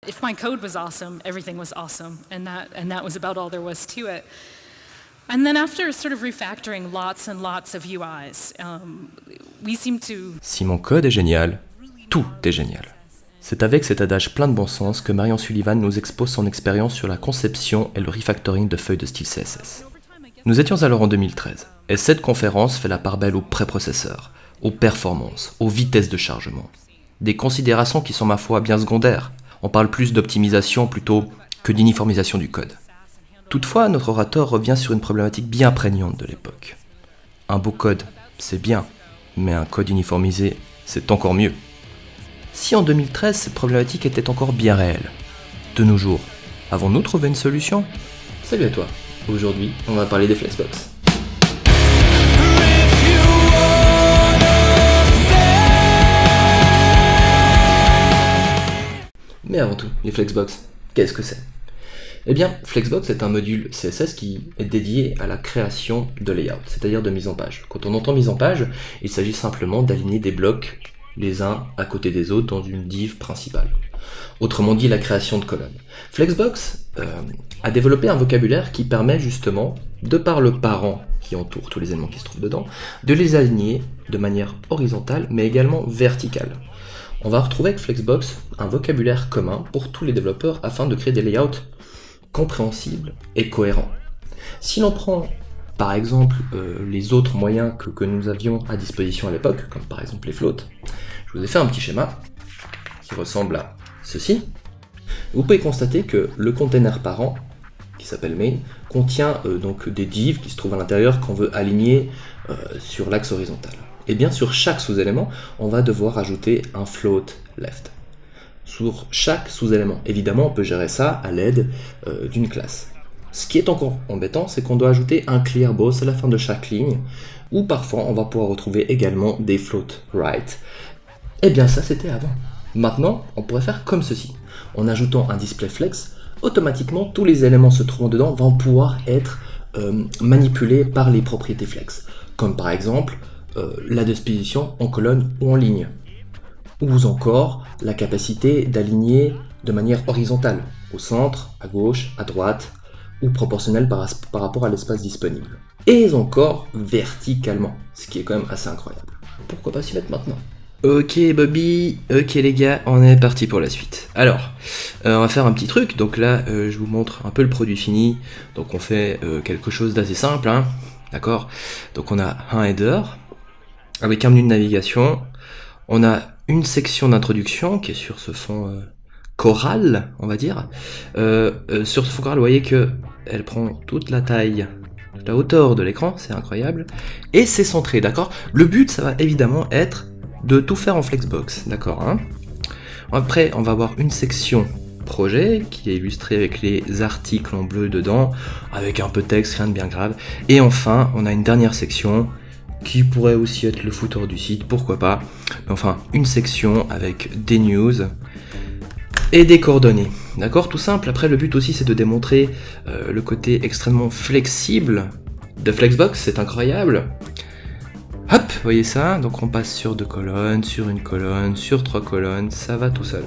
If my code was awesome, everything was awesome, and that was about all there was to it. And then after sort of refactoring lots and lots of UIs, we seem to... Si mon code est génial, tout est génial. C'est avec cet adage plein de bon sens que Marion Sullivan nous expose son expérience sur la conception et le refactoring de feuilles de style CSS. Nous étions alors en 2013, et cette conférence fait la part belle aux préprocesseurs, aux performances, aux vitesses de chargement. Des considérations qui sont ma foi bien secondaires. On parle plus d'optimisation plutôt que d'uniformisation du code. Toutefois, notre orateur revient sur une problématique bien prégnante de l'époque. Un beau code, c'est bien, mais un code uniformisé, c'est encore mieux. Si en 2013, cette problématique était encore bien réelle, de nos jours, avons-nous trouvé une solution ? Salut à toi, aujourd'hui, on va parler des Flexbox. Mais avant tout, les Flexbox, qu'est-ce que c'est ? Eh bien, Flexbox est un module CSS qui est dédié à la création de layout, c'est-à-dire de mise en page. Quand on entend mise en page, il s'agit simplement d'aligner des blocs les uns à côté des autres dans une div principale. Autrement dit, la création de colonnes. Flexbox a développé un vocabulaire qui permet justement, de par le parent qui entoure tous les éléments qui se trouvent dedans, de les aligner de manière horizontale, mais également verticale. On va retrouver avec Flexbox un vocabulaire commun pour tous les développeurs afin de créer des layouts compréhensibles et cohérents. Si l'on prend par exemple les autres moyens que nous avions à disposition à l'époque, comme par exemple les floats, je vous ai fait un petit schéma qui ressemble à ceci. Vous pouvez constater que le container parent, qui s'appelle main, contient donc des divs qui se trouvent à l'intérieur qu'on veut aligner sur l'axe horizontal. Et bien sur chaque sous-élément, on va devoir ajouter un float left. Sur chaque sous-élément. Évidemment, on peut gérer ça à l'aide d'une classe. Ce qui est encore embêtant, c'est qu'on doit ajouter un clear boss à la fin de chaque ligne, ou parfois on va pouvoir retrouver également des float right. Et bien ça, c'était avant. Maintenant, on pourrait faire comme ceci. En ajoutant un display flex, automatiquement, tous les éléments se trouvant dedans vont pouvoir être manipulés par les propriétés flex. Comme par exemple, la disposition en colonne ou en ligne. Ou encore la capacité d'aligner de manière horizontale, au centre, à gauche, à droite, ou proportionnelle par rapport à l'espace disponible. Et encore verticalement, ce qui est quand même assez incroyable. Pourquoi pas s'y mettre maintenant ? Ok Bobby, ok les gars, on est parti pour la suite. Alors, on va faire un petit truc, donc là je vous montre un peu le produit fini. Donc on fait quelque chose d'assez simple, hein. D'accord ? Donc on a un header, avec un menu de navigation, on a une section d'introduction qui est sur ce fond choral, on va dire. Sur ce fond choral, vous voyez que elle prend toute la taille, la hauteur de l'écran, c'est incroyable, et c'est centré, d'accord ? Le but, ça va évidemment être de tout faire en Flexbox, d'accord, hein ? Après, on va avoir une section projet qui est illustrée avec les articles en bleu dedans, avec un peu de texte, rien de bien grave. Et enfin, on a une dernière section qui pourrait aussi être le footer du site, pourquoi pas. Mais enfin, une section avec des news et des coordonnées. D'accord, tout simple. Après, le but aussi, c'est de démontrer le côté extrêmement flexible de Flexbox, c'est incroyable. Hop, vous voyez ça, donc on passe sur 2 colonnes, sur une colonne, sur 3 colonnes, ça va tout seul.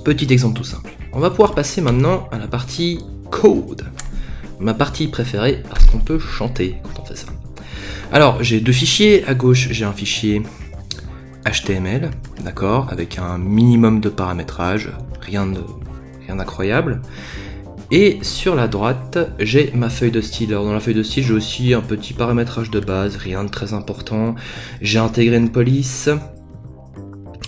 Petit exemple tout simple. On va pouvoir passer maintenant à la partie code. Ma partie préférée parce qu'on peut chanter quand on fait ça. Alors, j'ai 2 fichiers. À gauche, j'ai un fichier HTML, d'accord, avec un minimum de paramétrage, rien d'incroyable. Et sur la droite, j'ai ma feuille de style. Alors dans la feuille de style, j'ai aussi un petit paramétrage de base, rien de très important. J'ai intégré une police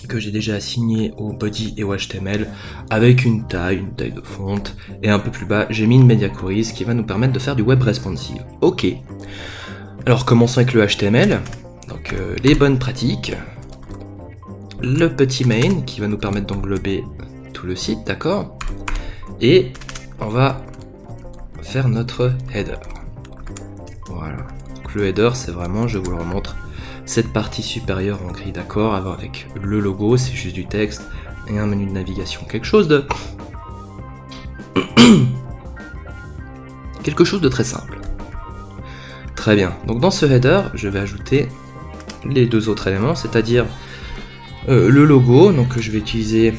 que j'ai déjà assignée au body et au HTML avec une taille de fonte. Et un peu plus bas, j'ai mis une media query qui va nous permettre de faire du web responsive. Ok. Alors commençons avec le HTML. Donc les bonnes pratiques. Le petit main qui va nous permettre d'englober tout le site, d'accord ? Et on va faire notre header. Voilà. Donc le header, c'est vraiment, je vous le remontre, cette partie supérieure en gris, d'accord, avec le logo, c'est juste du texte et un menu de navigation. Quelque chose de très simple. Très bien. Donc dans ce header, je vais ajouter les 2 autres éléments, c'est-à-dire le logo. Donc je vais utiliser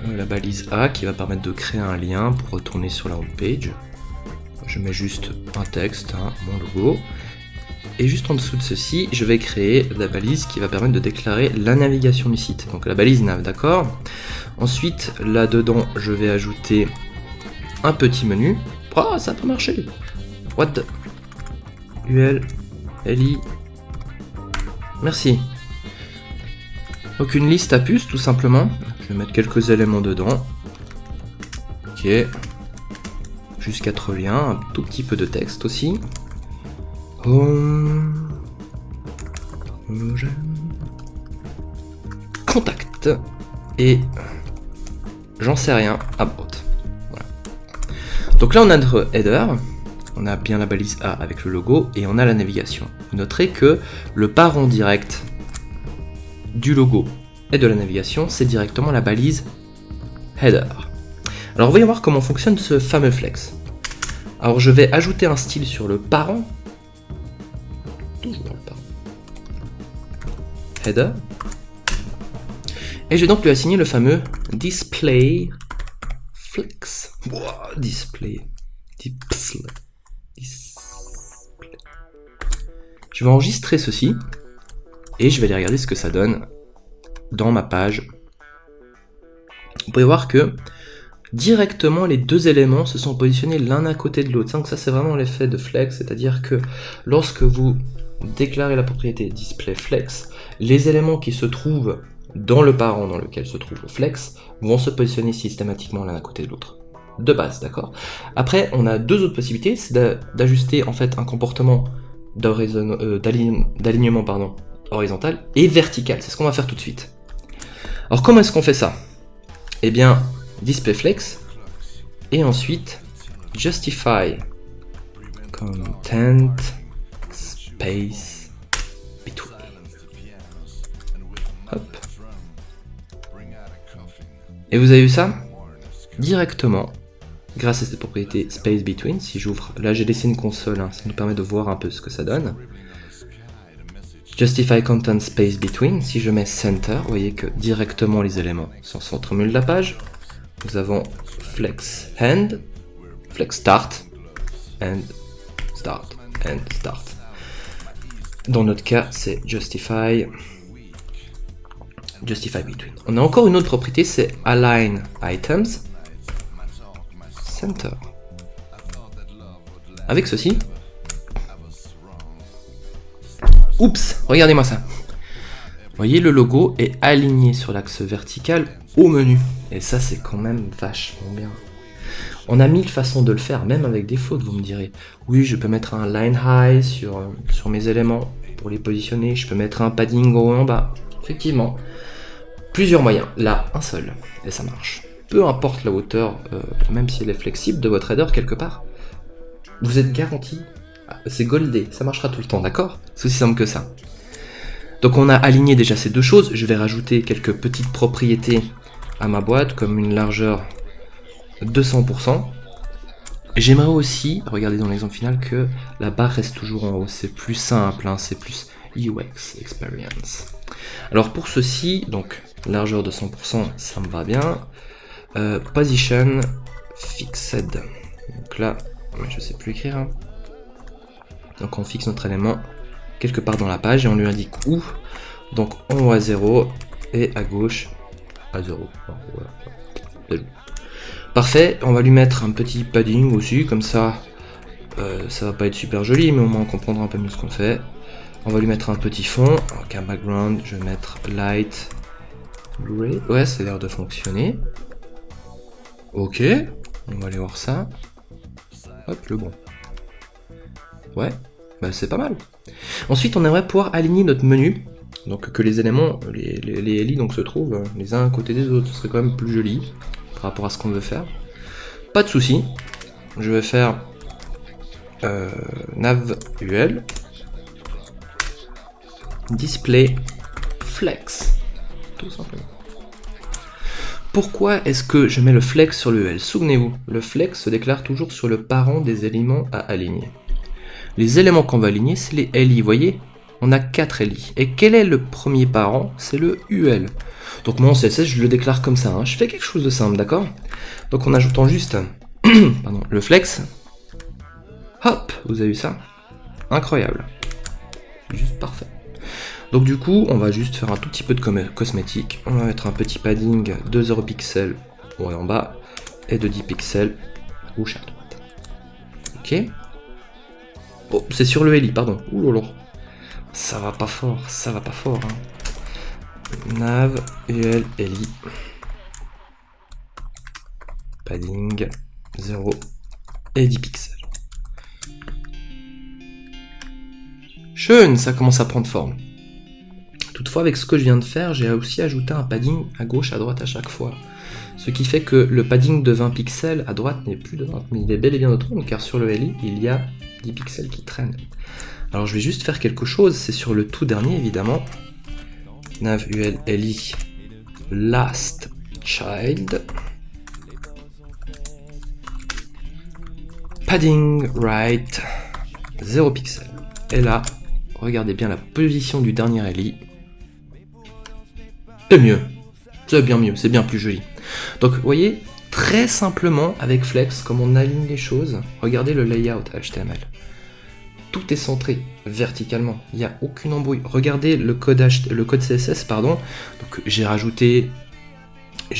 la balise A qui va permettre de créer un lien pour retourner sur la home page. Je mets juste un texte, hein, mon logo. Et juste en dessous de ceci, je vais créer la balise qui va permettre de déclarer la navigation du site. Donc la balise nav, d'accord. Ensuite, là-dedans, je vais ajouter un petit menu. Oh, ça a pas marché. What the... UL, LI... Merci. Donc une liste à puces, tout simplement. Je vais mettre quelques éléments dedans. Ok. Juste 4 liens, un tout petit peu de texte aussi. Contact. Et j'en sais rien. About. Voilà. Donc là on a notre header. On a bien la balise A avec le logo et on a la navigation. Vous noterez que le parent direct du logo et de la navigation, c'est directement la balise header. Alors voyons voir comment fonctionne ce fameux flex. Alors je vais ajouter un style sur le parent. Toujours le parent. Header. Et je vais donc lui assigner le fameux display flex. Wow, display. Je vais enregistrer ceci et je vais aller regarder ce que ça donne dans ma page. Vous pouvez voir que directement les deux éléments se sont positionnés l'un à côté de l'autre. Donc ça c'est vraiment l'effet de flex, c'est-à-dire que lorsque vous déclarez la propriété display flex, les éléments qui se trouvent dans le parent dans lequel se trouve le flex vont se positionner systématiquement l'un à côté de l'autre. De base, d'accord. Après, on a deux autres possibilités, c'est d'ajuster en fait un comportement d'alignement horizontal et vertical. C'est ce qu'on va faire tout de suite. Alors comment est-ce qu'on fait ça? Eh bien, display flex et ensuite justify content space between. Hop. Et vous avez vu ça? Directement, grâce à cette propriété space between, si j'ouvre, là j'ai laissé une console, hein, ça nous permet de voir un peu ce que ça donne. Justify content space between, si je mets center, vous voyez que directement les éléments sont au centre milieu de la page. Nous avons flex end, flex start, and start, and start. Dans notre cas, c'est justify between. On a encore une autre propriété, c'est align items, center. Avec ceci, oups, regardez-moi ça. Vous voyez, le logo est aligné sur l'axe vertical au menu. Et ça, c'est quand même vachement bien. On a 1000 façons de le faire, même avec des fautes, vous me direz. Oui, je peux mettre un line high sur mes éléments pour les positionner. Je peux mettre un padding haut en bas. Effectivement, plusieurs moyens. Là, un seul. Et ça marche. Peu importe la hauteur, même si elle est flexible, de votre header quelque part, vous êtes garanti. C'est goldé, ça marchera tout le temps, d'accord? C'est aussi simple que ça. Donc on a aligné déjà ces deux choses. Je vais rajouter quelques petites propriétés à ma boîte, comme une largeur de 100%. J'aimerais aussi, regardez dans l'exemple final, que la barre reste toujours en haut. C'est plus simple, hein, c'est plus UX experience. Alors pour ceci, donc largeur de 100%, ça me va bien. Position fixed. Donc là, je sais plus écrire. Hein. Donc on fixe notre élément quelque part dans la page et on lui indique où. Donc en haut à 0 et à gauche à 0. Parfait, on va lui mettre un petit padding aussi, comme ça, ça va pas être super joli, mais au moins on comprendra un peu mieux ce qu'on fait. On va lui mettre un petit fond, donc un background, je vais mettre light gray. Ouais, ça a l'air de fonctionner. Ok, on va aller voir ça. Hop, le bon. Ouais, bah c'est pas mal. Ensuite, on aimerait pouvoir aligner notre menu, donc que les éléments, les LI donc, se trouvent les uns à côté des autres. Ce serait quand même plus joli par rapport à ce qu'on veut faire. Pas de souci. Je vais faire nav ul display flex, tout simplement. Pourquoi est-ce que je mets le flex sur le UL? Souvenez-vous, le flex se déclare toujours sur le parent des éléments à aligner. Les éléments qu'on va aligner, c'est les LI, voyez? on a 4 LI. Et quel est le premier parent? C'est le UL. Donc moi en CSS, je le déclare comme ça. Hein. Je fais quelque chose de simple, d'accord? Donc en ajoutant juste pardon, le flex, hop, vous avez vu ça? Incroyable. Juste parfait. Donc du coup, on va juste faire un tout petit peu de cosmétique. On va mettre un petit padding de 0 pixels en haut et en bas, et de 10 pixels à gauche et à droite. Ok. Oh, c'est sur le LI, pardon. Ouh là là. Ça va pas fort, hein. Nav, UL, LI. Padding 0 et 10 pixels. Schön, ça commence à prendre forme. Toutefois, avec ce que je viens de faire, j'ai aussi ajouté un padding à gauche, à droite à chaque fois. Ce qui fait que le padding de 20 pixels à droite n'est plus de 20, mais il est bel et bien de 30, car sur le LI, il y a 10 pixels qui traînent. Alors je vais juste faire quelque chose, c'est sur le tout dernier évidemment. Nav UL LI last child. Padding right 0 pixel. Et là, regardez bien la position du dernier LI. C'est mieux. C'est bien mieux, c'est bien plus joli. Donc vous voyez, très simplement avec Flex, comme on aligne les choses, regardez le layout HTML. Tout est centré verticalement, il n'y a aucune embrouille. Regardez le code CSS, pardon. Donc j'ai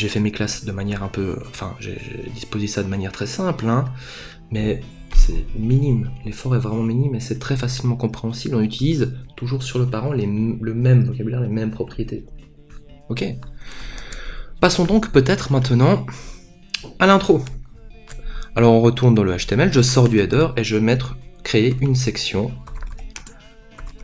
fait mes classes de manière un peu, enfin j'ai disposé ça de manière très simple, hein, mais c'est minime. L'effort est vraiment minime et c'est très facilement compréhensible. On utilise toujours sur le parent le même vocabulaire, les mêmes propriétés. Ok. Passons donc peut-être maintenant à l'intro. Alors on retourne dans le HTML, je sors du header et je vais créer une section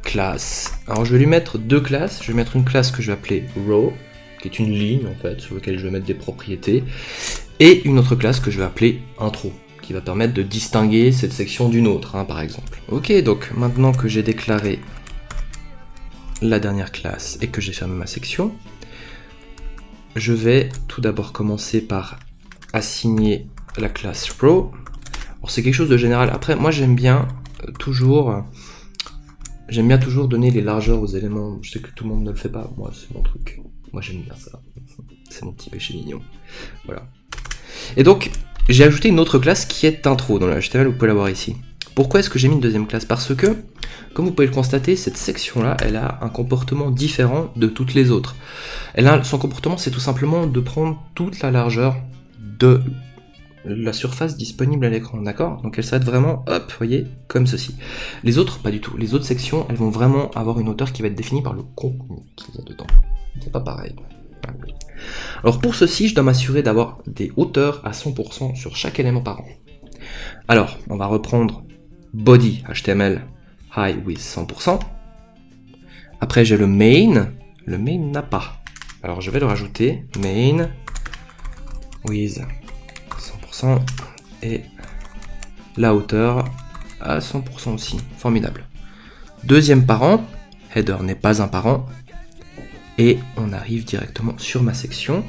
classe. Alors je vais lui mettre deux classes. Je vais mettre une classe que je vais appeler row, qui est une ligne en fait, sur laquelle je vais mettre des propriétés, et une autre classe que je vais appeler intro, qui va permettre de distinguer cette section d'une autre, hein, par exemple. Ok, donc maintenant que j'ai déclaré la dernière classe et que j'ai fermé ma section, je vais tout d'abord commencer par assigner la classe row. Alors c'est quelque chose de général. Après, moi j'aime bien toujours donner les largeurs aux éléments. Je sais que tout le monde ne le fait pas. Moi c'est mon truc. Moi j'aime bien ça. C'est mon petit péché mignon. Voilà. Et donc j'ai ajouté une autre classe qui est intro dans le HTML. Vous pouvez la voir ici. Pourquoi est-ce que j'ai mis une deuxième classe? Parce que, comme vous pouvez le constater, cette section-là, elle a un comportement différent de toutes les autres. Son comportement, c'est tout simplement de prendre toute la largeur de la surface disponible à l'écran, d'accord? Donc elle s'arrête vraiment, hop, vous voyez, comme ceci. Les autres, pas du tout. Les autres sections, elles vont vraiment avoir une hauteur qui va être définie par le contenu qu'il y a dedans. C'est pas pareil. Alors pour ceci, je dois m'assurer d'avoir des hauteurs à 100% sur chaque élément par rang. Alors, on va reprendre body HTML high with 100%. Après j'ai le main n'a pas. Alors je vais le rajouter, main with 100% et la hauteur à 100% aussi, formidable. Deuxième parent, header n'est pas un parent, et on arrive directement sur ma section.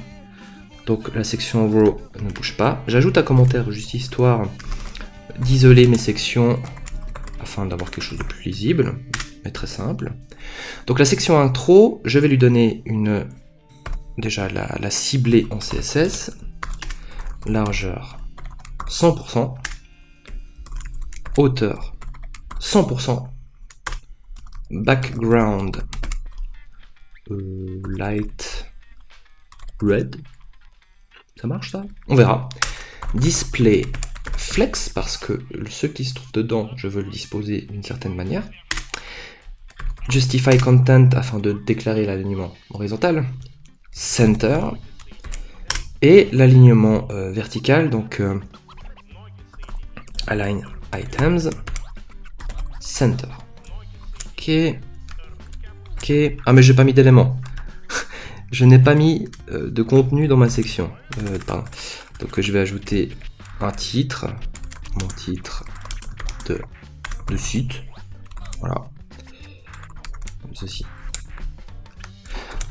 Donc la section row ne bouge pas. J'ajoute un commentaire juste histoire d'isoler mes sections afin d'avoir quelque chose de plus lisible, mais très simple. Donc la section intro, je vais lui donner déjà la cibler en CSS, largeur 100%, hauteur 100%, background light red, ça marche ça? On verra. Display flex, parce que ce qui se trouve dedans, je veux le disposer d'une certaine manière. Justify content, afin de déclarer l'alignement horizontal. Center. Et l'alignement vertical, donc align items. Center. Ok. Ok. Ah mais j'ai pas mis d'éléments. Je n'ai pas mis de contenu dans ma section. Pardon. Donc je vais ajouter un titre, mon titre de site, voilà, comme ceci.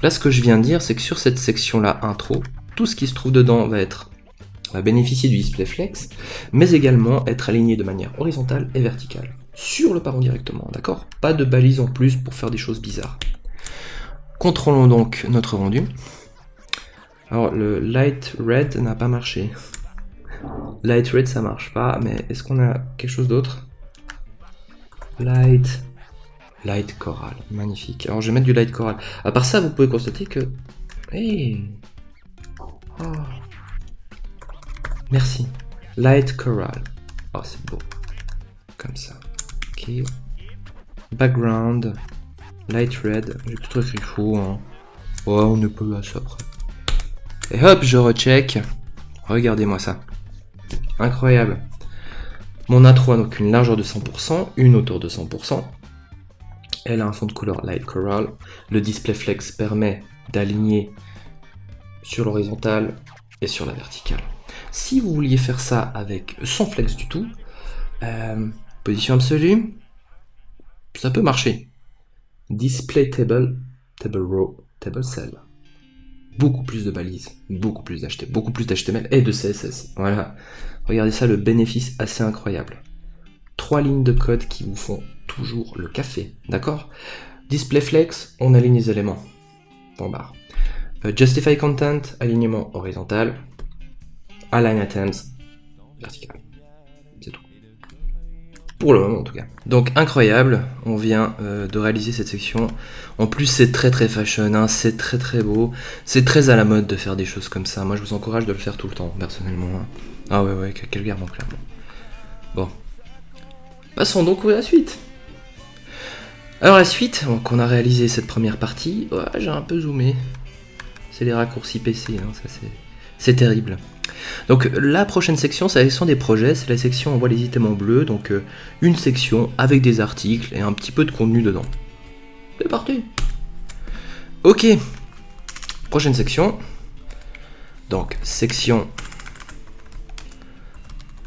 Là, ce que je viens de dire, c'est que sur cette section-là, intro, tout ce qui se trouve dedans va bénéficier du display flex, mais également être aligné de manière horizontale et verticale. sur le parent directement, d'accord? Pas de balise en plus pour faire des choses bizarres. Contrôlons donc notre rendu. Alors le light red n'a pas marché. Light red ça marche pas, mais est-ce qu'on a quelque chose d'autre? Light coral, magnifique. Alors je vais mettre du light coral. À part ça, vous pouvez constater que... Hey. Oh. Merci. Light coral. Oh, c'est beau. Comme ça. Ok. Background. Light red. J'ai tout écrit faux. Hein. Oh, on n'est pas à ça après. Et hop, je recheck. Regardez-moi ça. Incroyable. Mon intro a donc une largeur de 100%, une hauteur de 100%. Elle a un fond de couleur light coral. Le display flex permet d'aligner sur l'horizontale et sur la verticale. Si vous vouliez faire ça avec sans flex du tout, position absolue, ça peut marcher. Display table, table row, table cell. Beaucoup plus de balises, beaucoup plus d'HTML et de CSS. Voilà. Regardez ça, le bénéfice assez incroyable. 3 lignes de code qui vous font toujours le café, d'accord? Display flex, on aligne les éléments. Point barre. Justify content, alignement horizontal. Align items, vertical. C'est tout. Pour le moment en tout cas. Donc incroyable, on vient de réaliser cette section. En plus c'est très fashion, hein, c'est très beau. C'est très à la mode de faire des choses comme ça. Moi je vous encourage de le faire tout le temps, personnellement. Hein. Ah ouais, clairement. Bon. Passons donc à la suite. Alors la suite, donc on a réalisé cette première partie. Ouais, j'ai un peu zoomé. C'est les raccourcis PC, hein, ça c'est terrible. Donc la prochaine section, c'est la section des projets, c'est la section on voit les items en bleu, donc une section avec des articles et un petit peu de contenu dedans. C'est parti. Ok, prochaine section. Donc section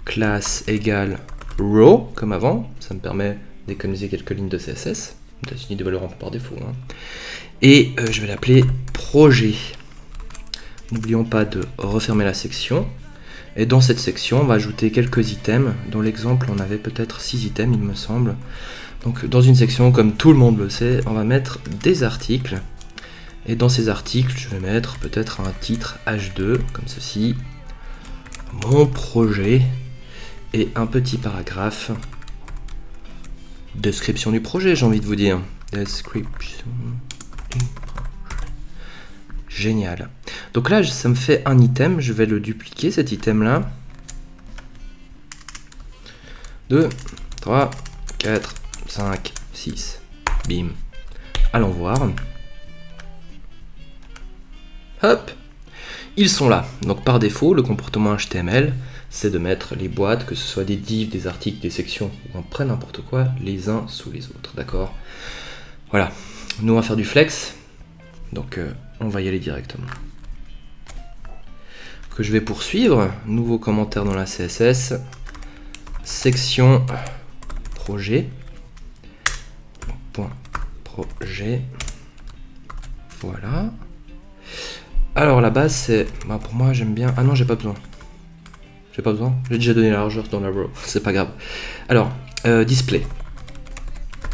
classe égale row, comme avant, ça me permet d'économiser quelques lignes de CSS, peut-être une idée de valeur par défaut. Hein. Et je vais l'appeler projet. N'oublions pas de refermer la section. Et dans cette section, on va ajouter quelques items. Dans l'exemple, on avait peut-être 6 items, il me semble. Donc dans une section, comme tout le monde le sait, on va mettre des articles. Et dans ces articles, je vais mettre peut-être un titre H2, comme ceci. Mon projet. Et un petit paragraphe. Description du projet, j'ai envie de vous dire. Description du projet. Génial. Donc là, ça me fait un item, je vais le dupliquer, cet item-là. 2, 3, 4, 5, 6. Bim. Allons voir. Hop. Ils sont là. Donc par défaut, le comportement HTML, c'est de mettre les boîtes, que ce soit des divs, des articles, des sections, ou après n'importe quoi, les uns sous les autres. D'accord? Voilà. Nous, on va faire du flex. Donc, on va y aller directement. Que je vais poursuivre. Nouveau commentaire dans la CSS. Section projet. Point projet. Voilà. Alors la base c'est... Bah, pour moi j'aime bien... Ah non, j'ai pas besoin. J'ai pas besoin. J'ai déjà donné la largeur dans la row. C'est pas grave. Alors, display.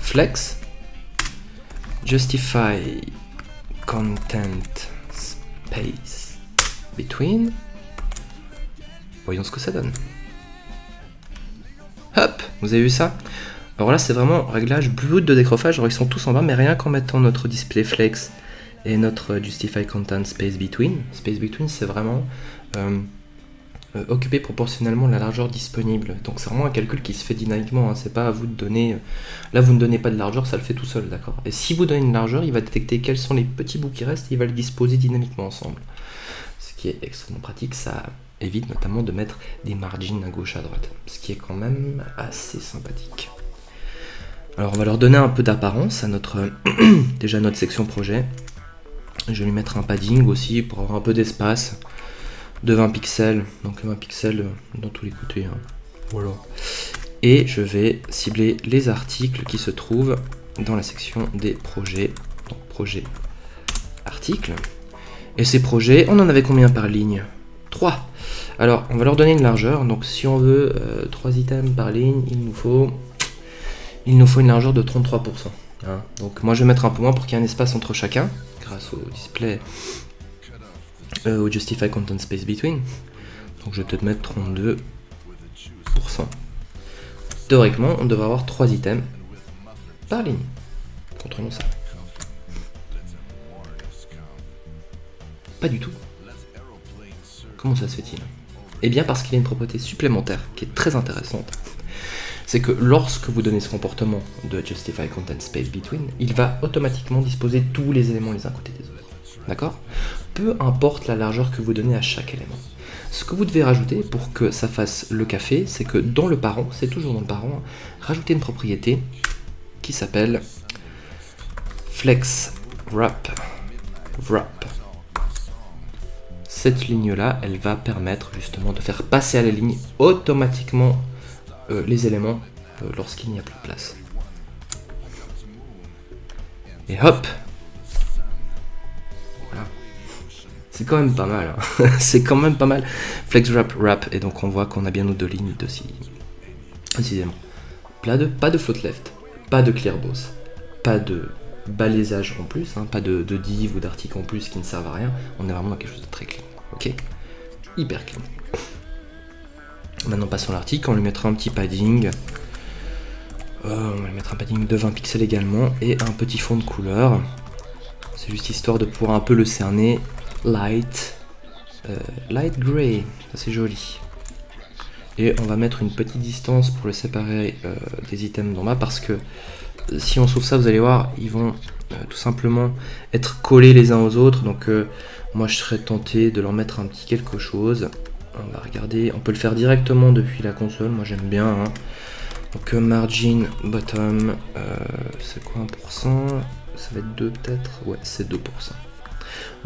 Flex. Justify content space between. Voyons ce que ça donne. Hop, vous avez vu ça? Alors là c'est vraiment réglage brut de décrochage, alors ils sont tous en bas, mais rien qu'en mettant notre display flex et notre justify content space between. Space between c'est vraiment occuper proportionnellement la largeur disponible. Donc c'est vraiment un calcul qui se fait dynamiquement, hein. C'est pas à vous de donner... Là vous ne donnez pas de largeur, ça le fait tout seul, d'accord? Et si vous donnez une largeur, il va détecter quels sont les petits bouts qui restent et il va le disposer dynamiquement ensemble. Ce qui est extrêmement pratique, ça évite notamment de mettre des margins à gauche à droite. Ce qui est quand même assez sympathique. Alors on va leur donner un peu d'apparence à notre... déjà notre section projet. Je vais lui mettre un padding aussi pour avoir un peu d'espace. De 20 pixels, donc 20 pixels dans tous les côtés. Hein. Voilà. Et je vais cibler les articles qui se trouvent dans la section des projets. Donc projet, articles. Et ces projets, on en avait combien par ligne? 3. Alors, on va leur donner une largeur. Donc si on veut 3 items par ligne, il nous faut il nous faut une largeur de 33%. Hein. Donc moi je vais mettre un peu moins pour qu'il y ait un espace entre chacun, grâce au display, au Justify Content Space Between. Donc je vais peut-être mettre 32%. Théoriquement, on devrait avoir 3 items par ligne. Contrôlons ça. Pas du tout. Comment ça se fait-il? Eh bien parce qu'il y a une propriété supplémentaire qui est très intéressante. C'est que lorsque vous donnez ce comportement de Justify Content Space Between, il va automatiquement disposer tous les éléments les uns à côté des autres. D'accord? Peu importe la largeur que vous donnez à chaque élément. Ce que vous devez rajouter pour que ça fasse le café, c'est que dans le parent, c'est toujours dans le parent, rajouter une propriété qui s'appelle Flex Wrap. Cette ligne-là, elle va permettre justement de faire passer à la ligne automatiquement les éléments lorsqu'il n'y a plus de place. Et hop! Voilà. C'est quand même pas mal. Hein. C'est quand même pas mal. Flex wrap. Et donc on voit qu'on a bien nos 2 lignes de 6 éléments. Pas de float left, pas de clear boss, pas de balaisage en plus, hein, pas de div ou d'article en plus qui ne servent à rien. On est vraiment dans quelque chose de très clean. Ok? Hyper clean. Maintenant passons à l'article, on lui mettra un petit padding. On va lui mettre un padding de 20 pixels également et un petit fond de couleur. C'est juste histoire de pouvoir un peu le cerner. Light gray, ça c'est joli. Et on va mettre une petite distance pour le séparer des items d'en bas parce que si on sauve ça, vous allez voir, ils vont tout simplement être collés les uns aux autres. Donc moi je serais tenté de leur mettre un petit quelque chose. On va regarder, on peut le faire directement depuis la console, moi j'aime bien. Hein. Donc margin bottom, c'est quoi 1%? Ça va être 2 peut-être? Ouais, c'est 2%.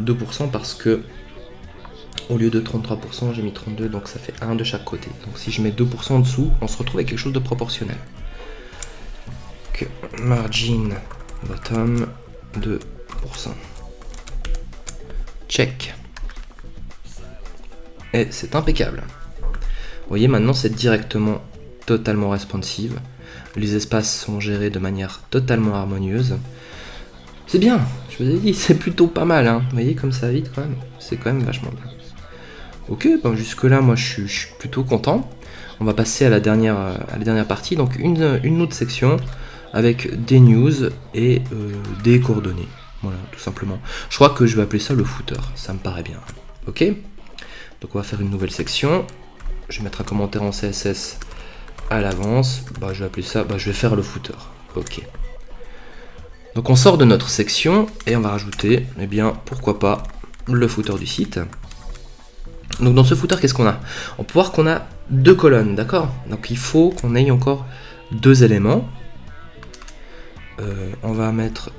2% parce que au lieu de 33%, j'ai mis 32, donc ça fait 1 de chaque côté. Donc si je mets 2% en dessous, on se retrouve avec quelque chose de proportionnel. Donc, margin bottom 2%. Check. Et c'est impeccable. Vous voyez, maintenant c'est directement totalement responsive. Les espaces sont gérés de manière totalement harmonieuse. C'est bien, je vous ai dit, c'est plutôt pas mal. Hein. Vous voyez comme ça va vite quand même. C'est quand même vachement bien. Ok, ben jusque là moi je suis plutôt content. On va passer à la dernière partie. Donc une autre section avec des news et des coordonnées. Voilà, tout simplement. Je crois que je vais appeler ça le footer. Ça me paraît bien. Ok ? Donc on va faire une nouvelle section. Je vais mettre un commentaire en CSS à l'avance. Bah, je vais appeler ça, je vais faire le footer. Ok. Donc on sort de notre section et on va rajouter, eh bien, pourquoi pas, le footer du site. Donc dans ce footer, qu'est-ce qu'on a? On peut voir qu'on a 2 colonnes, d'accord? Donc il faut qu'on ait encore 2 éléments. On va mettre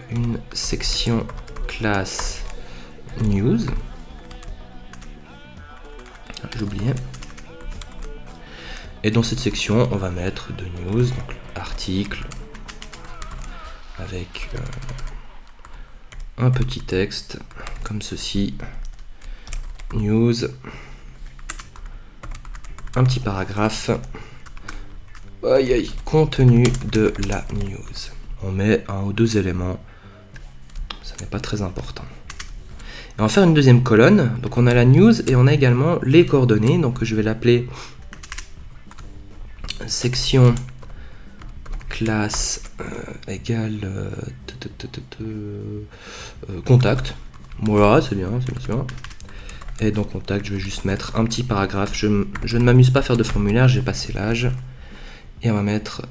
une section classe news. J'oubliais. Et dans cette section, on va mettre de news, donc article, avec un petit texte comme ceci. News. Un petit paragraphe. Aïe aïe, contenu de la news. On met 1 ou 2 éléments. Ça n'est pas très important. Et on va faire une deuxième colonne. Donc on a la news et on a également les coordonnées. Donc je vais l'appeler section classe égale contact. Voilà, c'est bien, c'est bien. Et dans contact, je vais juste mettre un petit paragraphe. Je ne m'amuse pas à faire de formulaire, j'ai passé l'âge. Et on va mettre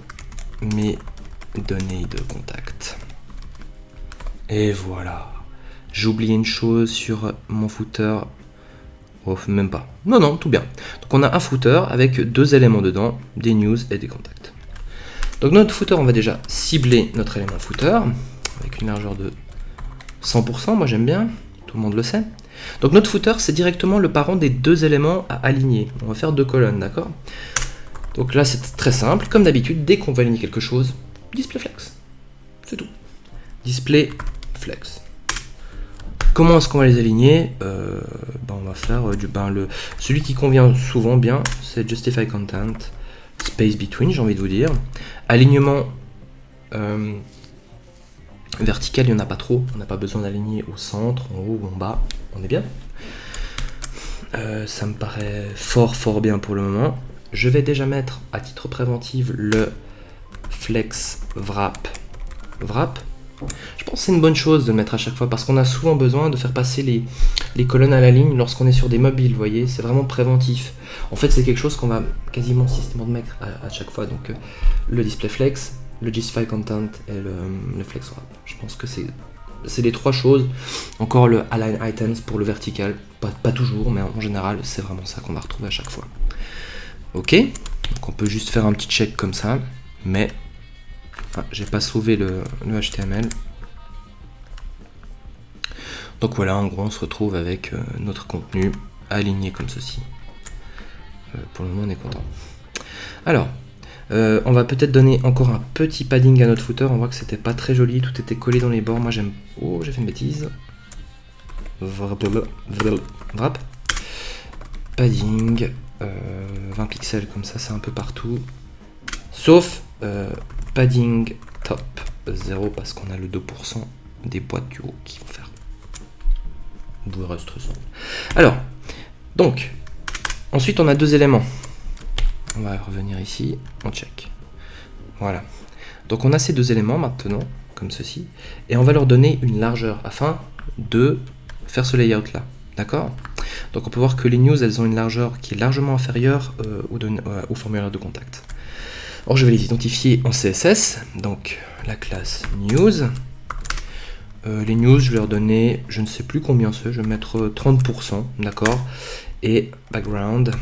mes données de contact. Et voilà. J'ai oublié une chose sur mon footer. Oh, même pas. Non, tout bien. Donc on a un footer avec 2 éléments dedans, des news et des contacts. Donc dans notre footer, on va déjà cibler notre élément footer avec une largeur de 100%. Moi j'aime bien, tout le monde le sait. Donc notre footer, c'est directement le parent des 2 éléments à aligner. On va faire 2 colonnes, d'accord? Donc là, c'est très simple. Comme d'habitude, dès qu'on va aligner quelque chose, display flex. C'est tout. Display flex. Comment est-ce qu'on va les aligner? On va faire celui qui convient souvent bien, c'est Justify Content space between, j'ai envie de vous dire. Alignement vertical, il n'y en a pas trop. On n'a pas besoin d'aligner au centre, en haut ou en bas. On est bien. Ça me paraît fort bien pour le moment. Je vais déjà mettre à titre préventif le flex wrap. Je pense que c'est une bonne chose de le mettre à chaque fois parce qu'on a souvent besoin de faire passer les colonnes à la ligne lorsqu'on est sur des mobiles, vous voyez, c'est vraiment préventif. En fait, c'est quelque chose qu'on va quasiment systématiquement mettre à chaque fois. Donc, le display flex, le Justify Content et le flex wrap. Je pense que c'est les trois choses. Encore le align items pour le vertical, pas toujours, mais en général, c'est vraiment ça qu'on va retrouver à chaque fois. Ok, donc on peut juste faire un petit check comme ça, mais j'ai pas sauvé le HTML. Donc voilà, en gros, on se retrouve avec notre contenu aligné comme ceci. Pour le moment, on est content. Alors, on va peut-être donner encore un petit padding à notre footer. On voit que c'était pas très joli, tout était collé dans les bords. Moi, j'aime. Oh, j'ai fait une bêtise. Wrap. Padding. 20 pixels comme ça, c'est un peu partout. Sauf padding top 0 parce qu'on a le 2% des boîtes du haut qui vont faire. Vous reste très simple. Alors, donc, ensuite on a deux éléments. On va revenir ici, on check. Voilà. Donc on a ces deux éléments maintenant, comme ceci, et on va leur donner une largeur afin de faire ce layout là. D'accord ? Donc on peut voir que les news, elles ont une largeur qui est largement inférieure au formulaire de contact. Alors je vais les identifier en CSS, donc la classe news. Les news, je vais leur donner, je ne sais plus combien c'est, je vais mettre 30%, d'accord. Et background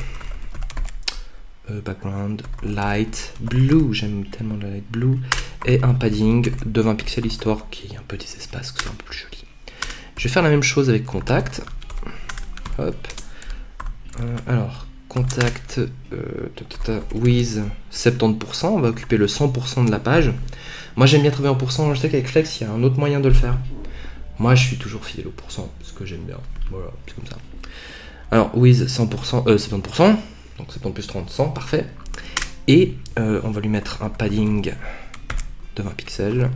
light blue, j'aime tellement le light blue. Et un padding de 20 pixels histoire qu'il y ait un peu des espaces, que ce soit un peu plus joli. Je vais faire la même chose avec contact. Hop. Alors, contact with 70%, on va occuper le 100% de la page. Moi j'aime bien travailler en pourcent, je sais qu'avec Flex il y a un autre moyen de le faire. Moi je suis toujours fidèle au pourcent, parce que j'aime bien. Voilà, c'est comme ça. Alors, with 100%, 70%, donc 70 plus 30, 100, parfait. Et on va lui mettre un padding de 20 pixels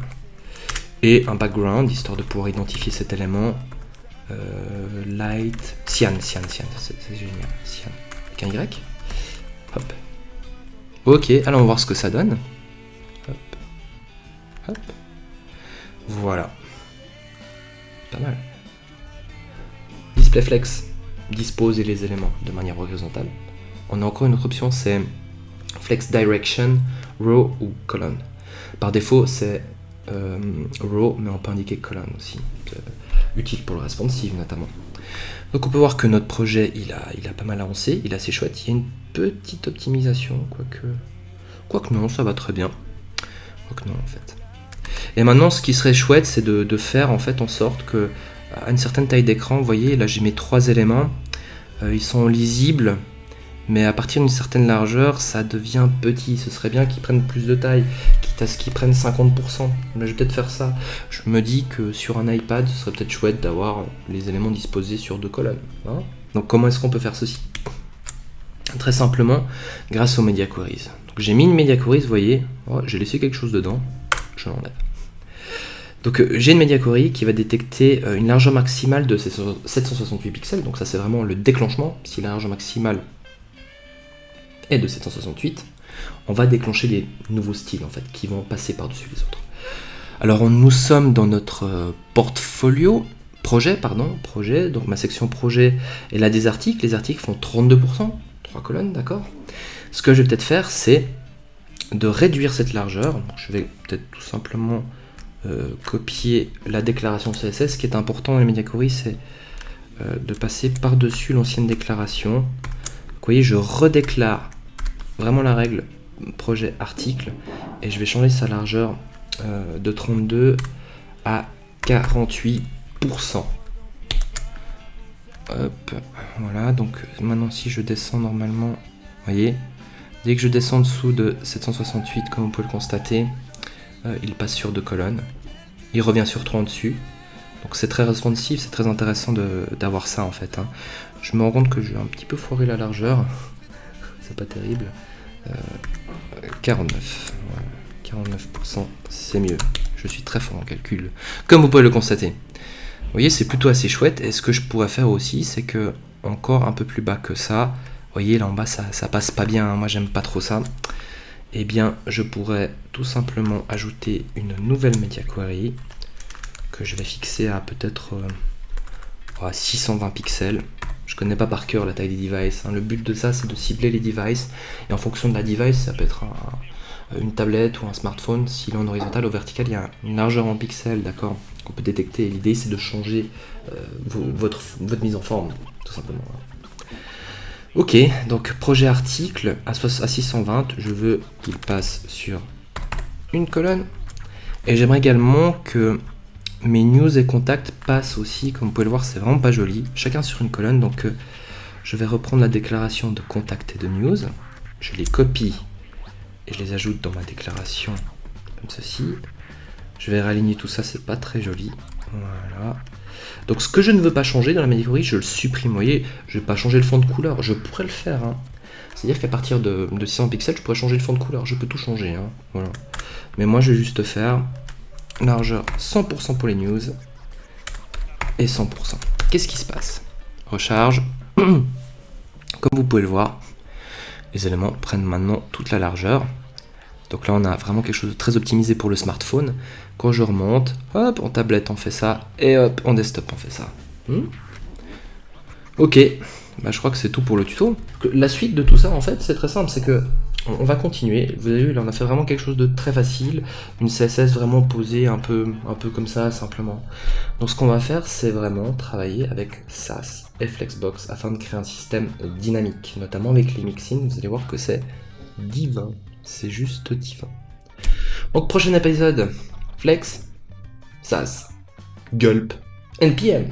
et un background, histoire de pouvoir identifier cet élément. Light, cyan, c'est génial, cyan, avec un Y. Hop. Ok, allons voir ce que ça donne. Hop. Hop. Voilà. Pas mal. Display flex, disposer les éléments de manière horizontale. On a encore une autre option, c'est flex direction, row ou colonne. Par défaut, c'est row, mais on peut indiquer colonne aussi. Utile pour le responsive notamment. Donc on peut voir que notre projet il a pas mal avancé, il est assez chouette, il y a une petite optimisation, quoique non, ça va très bien. Quoique non en fait. Et maintenant ce qui serait chouette c'est de faire en fait en sorte que à une certaine taille d'écran, vous voyez là j'ai mes trois éléments, ils sont lisibles, mais à partir d'une certaine largeur ça devient petit, ce serait bien qu'ils prennent plus de taille, quitte à ce qu'ils prennent 50%, mais je vais peut-être faire ça. Je me dis que sur un iPad ce serait peut-être chouette d'avoir les éléments disposés sur deux colonnes, hein. Donc comment est-ce qu'on peut faire ceci? Très simplement grâce aux Media Queries. Donc j'ai mis une Media Queries, vous voyez, oh, j'ai laissé quelque chose dedans, je l'enlève. Donc j'ai une Media Query qui va détecter une largeur maximale de 768 pixels, donc ça c'est vraiment le déclenchement. Si la largeur maximale est de 768, on va déclencher des nouveaux styles en fait qui vont passer par-dessus les autres. Alors nous sommes dans notre portfolio, projet, donc ma section projet est là des articles, les articles font 32%, 3 colonnes, d'accord. Ce que je vais peut-être faire c'est de réduire cette largeur, donc, je vais peut-être tout simplement copier la déclaration CSS. Ce qui est important dans les Media Query, c'est de passer par-dessus l'ancienne déclaration. Vous voyez, je redéclare vraiment la règle projet article et je vais changer sa largeur de 32 à 48%. Hop, voilà, donc maintenant si je descends normalement, vous voyez, dès que je descends en dessous de 768, comme on peut le constater, il passe sur 2 colonnes, il revient sur 3 en dessus, donc c'est très responsive, c'est très intéressant d'avoir ça en fait, hein. Je me rends compte que j'ai un petit peu foiré la largeur, c'est pas terrible, 49. Voilà. 49%, c'est mieux. Je suis très fort en calcul, comme vous pouvez le constater. Vous voyez, c'est plutôt assez chouette. Et ce que je pourrais faire aussi, c'est que encore un peu plus bas que ça, vous voyez là en bas ça passe pas bien, hein. Moi j'aime pas trop ça. Eh bien, je pourrais tout simplement ajouter une nouvelle media query que je vais fixer à peut-être 620 pixels. Je connais pas par cœur la taille des devices, hein. Le but de ça, c'est de cibler les devices. Et en fonction de la device, ça peut être une tablette ou un smartphone. S'il est en horizontal ou vertical, il y a une largeur en pixels, d'accord, qu'on peut détecter. Et l'idée, c'est de changer votre mise en forme, tout simplement. Ok, donc projet article à 620, je veux qu'il passe sur une colonne. Et j'aimerais également que mes news et contacts passent aussi, comme vous pouvez le voir, c'est vraiment pas joli. Chacun sur une colonne, donc je vais reprendre la déclaration de contact et de news. Je les copie et je les ajoute dans ma déclaration, comme ceci. Je vais réaligner tout ça, c'est pas très joli. Voilà. Donc ce que je ne veux pas changer dans la media query, je le supprime. Vous voyez, je ne vais pas changer le fond de couleur. Je pourrais le faire, hein. C'est-à-dire qu'à partir de 600 pixels, je pourrais changer le fond de couleur. Je peux tout changer, hein. Voilà. Mais moi, je vais juste faire largeur 100% pour les news et 100%. Qu'est-ce qui se passe? Recharge. Comme vous pouvez le voir, les éléments prennent maintenant toute la largeur. Donc là, on a vraiment quelque chose de très optimisé pour le smartphone. Quand je remonte, hop, en tablette, on fait ça. Et hop, en desktop, on fait ça. Ok, bah, je crois que c'est tout pour le tuto. La suite de tout ça, en fait, c'est très simple. C'est que on va continuer. Vous avez vu, là, on a fait vraiment quelque chose de très facile. Une CSS vraiment posée, un peu comme ça, simplement. Donc ce qu'on va faire, c'est vraiment travailler avec SAS et Flexbox afin de créer un système dynamique, notamment avec les mixins. Vous allez voir que c'est divin. C'est juste divin. Donc prochain épisode, Flex, SAS, Gulp, NPM.